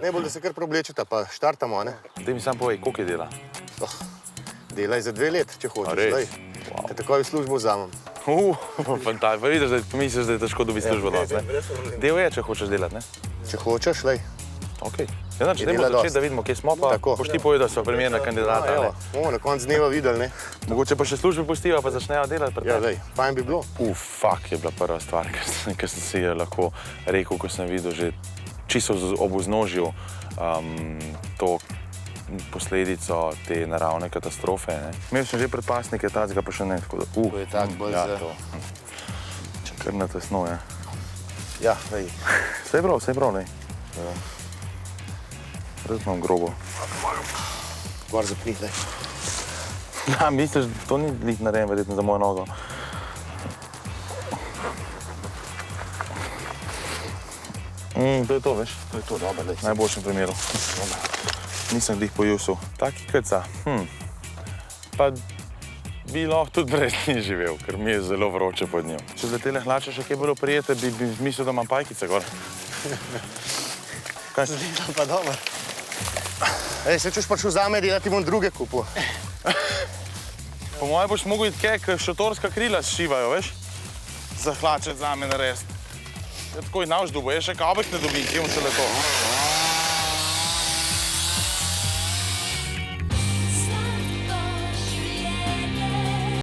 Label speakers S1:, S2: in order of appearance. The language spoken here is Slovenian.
S1: Najbolj, da se kar preoblečeta, pa štartamo, ne?
S2: Daj mi sam povej, koliko je dela?
S1: Delaj za 2 let, če hočeš.
S2: res?
S1: Wow. Te takoj v službo vzamem.
S2: Fantastično. Pa vidiš, da misliš, da je težko dobiti službo danes, ne? Del je, če hočeš delati, ne?
S1: Če hočeš, lej.
S2: Okej. Ja, znači, dajmo začeti, da vidimo, kje smo, pa boš ti povedal, da so primerna kandidata, ne?
S1: Bomo na koncu dneva videli, ne?
S2: Mogoče pa še službe pustijo, pa začnejo delati pri
S1: Ja,
S2: tebi.
S1: lej, fajn bi bilo.
S2: Fak je bila prva stvar, kar sem si je lahko rekel, ko sem videl že čisto ob vznožju to posledico te naravne katastrofe. Imel sem že predpasnike, tacga pa še ne. To
S1: je tak bolj za...
S2: Kar na tesno, ja.
S1: Ja, lej.
S2: Vse je prav, lej. Res imam grobo.
S1: Gor zapni, lej.
S2: Ja, misliš, da to ni lih narejen verjetno za mojo nogo. To je to, veš?
S1: To je to, dobro, lej.
S2: V najboljšem primeru. Nisem glih pojusil. Taki krca. Pa bi lahko tudi brez njih živel, ker mi je zelo vroče pod njim. Če za tele hlače še kaj bolj prijete, bi mislil, da imam pajkice gor. Kaj si?
S1: Zgleda pa dobro. Ej, se češ prišel zame delati, bom druge kupil.
S2: Po moje boš mogel iti kaj, šotorska krila šivajo, veš? Za hlače zame narediti. Ja, tako je navždubo, je še kabek ne dobim, kje bom šele to.